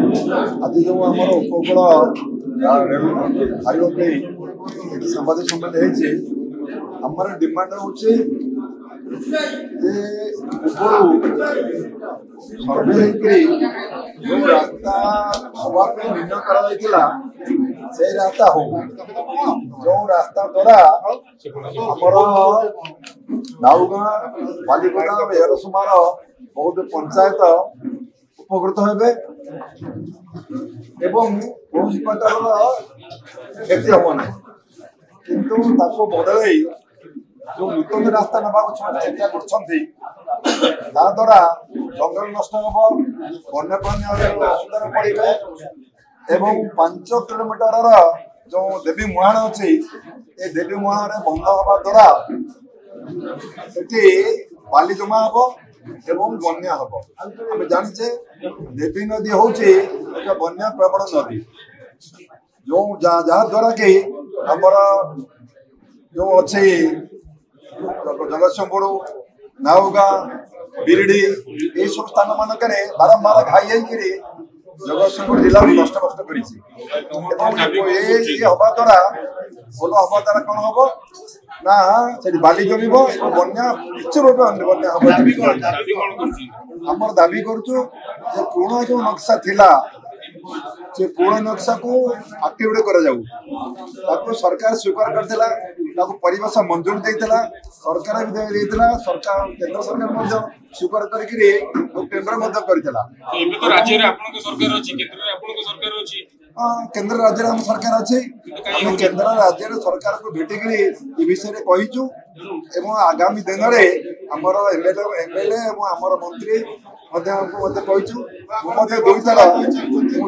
आज जो आम उपकूल हाईवे सांबादिक सम्मेलन आमर डिमांड हूँ सर्वे जो रास्ता हवाई निर्णय कर रास्ता हो जो रास्ता द्वारा आमर नाउगाँ बालिपदा एरसमार बहुत पंचायत उपकृत हे कौन प्रकार क्षति हम किंतु बदल जो नूतन रास्ता नवा चेष्टा कर जंगल नष्ट हम वन्य प्राणी असुविधा पड़े एवं 5 किलोमीटर जो देवी मुहाण अच्छी ये देवी मुहाण बंद हवा द्वारा बाली जमा हम एवं बन्या हम आम जाचे देवी नदी हूँ एक बन्या प्रवण नदी जो जहाँ द्वारा कि आमर जो अच्छी जगतसिंहपुर नाउगाँ बिरडी ये सब स्थान मानक बारंबार घाई होकर जगतसिंहपुर जिला नष्ट कर हवा द्वारा भल हवा द्वारा कौन हम ना से बाली जमी बन्या किच्छु रूप बन्या हम आमर दाबी करुचु पुराना जो नक्शा थिला से पुराना नक्शा को एक्टिवेट कर सरकार स्वीकार करथिला परिवेश मंजूर देता सरकार भी सरकार केंद्र सरकार स्वीकार करके टेंडर केंद्र राज्य हम सरकार अच्छे केंद्र राज्य सरकार को भेटिकी विषय कहीचु आगामी दिन में आमर एमएलए आमर मंत्री कहीचु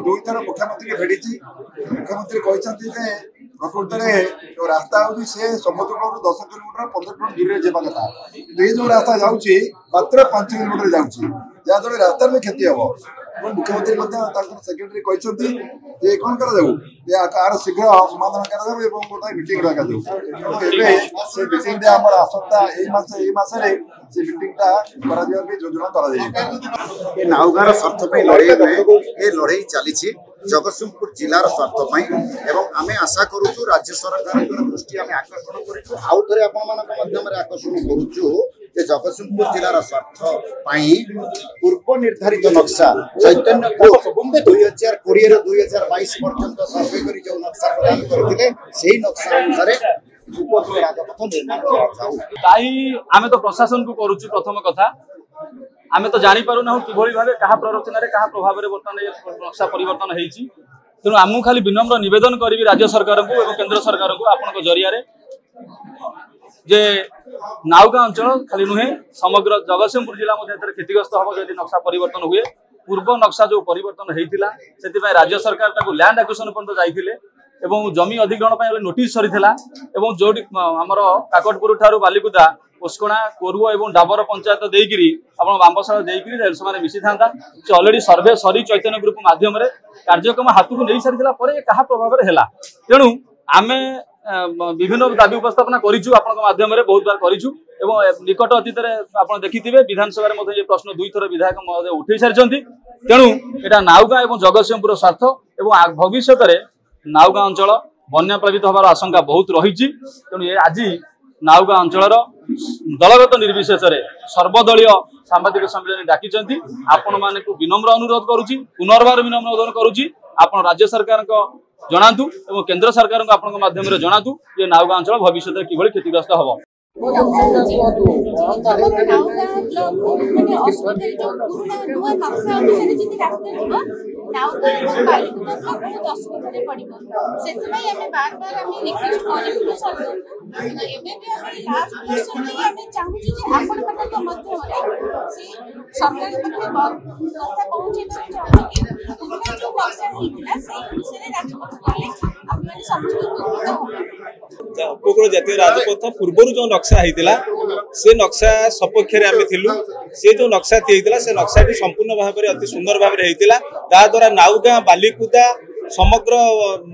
दुई थर मुख्यमंत्री भेटी मुख्यमंत्री कहते प्रकृत में जो रास्ता हो समुद्र 10 किलोमीटर 15 किलोमीटर दूर जावा कथा ये जो रास्ता जाऊँगी मात्र 5 किलोमीटर जाऊँगी जहाँद्वारा रास्तार भी क्षति हम मुख्यमंत्री सेक्रेटरी कहते कौन कर शीघ्र समाधान कर गोटे मीटिंग रखा आम आसंता मसरे से मीटिंगटा योजना कर नाउगाँर स्वार्थ लड़े ये लड़े चली जगतसिंहपुर जिलार स्वार्थ एवं आम आशा करुचु राज्य सरकार दृष्टि आम आकर्षण करूँ आउ थे आपण आकर्षण करुचु जगतसिंहपुर जिलार स्वार्थ पूर्व निर्धारित नक्शा चैतन्यपुर 2020 ରୁ 2022 पर्यंत सर्वे कर जो नक्शा प्रदान करते से नक्शा अनुसार उपकूल राजपथ निर्माण आम तो प्रशासन को करुचु प्रथम कथा आम तो जापर ना कि भाव क्या प्ररोचन क्या प्रभाव में बर्तमान नक्शा परिवर्तन होती तेणु आमको खाली विनम्र निवेदन करी राज्य सरकार को और केंद्र सरकार को आपण जरिया जे नाउगाँ अंचल खाली नुहे समग्र जगतसिंहपुर जिला क्षतिग्रस्त हम जब नक्शा परिवर्तन हुए पूर्व नक्शा जो परिवर्तन होता से राज्य सरकार लैंड एक्विजिशन पर्यंत जाते जमी अधिग्रहण नोटिस सरीला जो आमर काकटपुर ठारू बालिकुदा ओस्कणा कोरुओ और डाबर पंचायत देकरी बांबशाला देकरी से मिसी था से अलरेडी सर्वे सरी चैतन्य ग्रुप माध्यम कार्यक्रम हाथ को नहीं सारी क्या प्रभाव है तेणु आम विभिन्न दाबी उपस्थापना करूँ माध्यम बहुत बार करूँ निकट अतीत आप देखिथे विधानसभा में ये प्रश्न 2 थर विधायक महोदय उठे सारी तेणु यहाँ नाउगाँ और जगतसिंहपुर स्वार्थ और भविष्य में नाउगाँ अंचल बन्या प्लावित हबार आशंका बहुत रही तेणु ये आज नाउगाँ अंचल दलगत निर्विशेष सर्वदलीय सांबादिक सम्मेलन डाकी आपण मान विनम्र अनुरोध करुच्ची पुनर्बार विनम्र अनुरोध करुच्ची आप राज्य सरकार जनातु और केंद्र सरकार को आपण माध्यम जनातु ये नाउगाँ अंचल भविष्य में किभली क्षतिग्रस्त हम उपकूल जातीय राजपथ पूर्व जो नक्शा होता से नक्शा सपक्ष से जो नक्शा होता से नक्शा संपूर्ण भाव में अति सुंदर भाव में होता द्वारा नाउगाँ बालिकुदा समग्र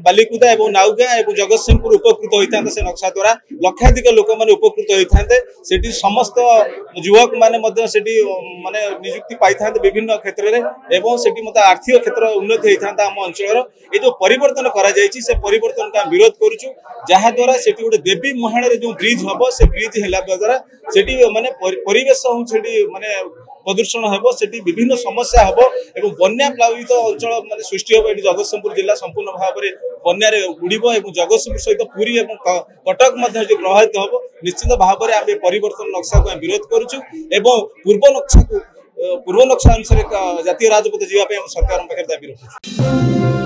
बालिकुदा एवं नाउगा एवं जगतसिंहपुर उपकृत होता से नक्शा द्वारा लक्षाधिक लोक मैंने उपकृत होते से समस्त युवक मैंने माने नियुक्ति पाई था विभिन्न क्षेत्र में एवं से आर्थिक क्षेत्र उन्नति होता आम अंचल ये जो परिवर्तन से परिवर्तन का विरोध करुचु जहाद्वारा से गोटे देवी मुहाण जो ब्रिज हम से ब्रिज है द्वारा से माने परिवेश माने प्रदूषण हम से विभिन्न समस्या हम एवं बन्या प्लावित अंचल माने सृष्टि हम ये जगतसिंहपुर जिला संपूर्ण भाव में बन्यारे उड़ब और जगतसिंहपुर सहित पुरी और कटक प्रभावित हम निश्चित भाव में आम परिवर्तन नक्शा को विरोध करुचु एवं पूर्व नक्शा अनुसार जातीय राजपथ जावाई सरकार पाखे दाबी रखुଛୁ।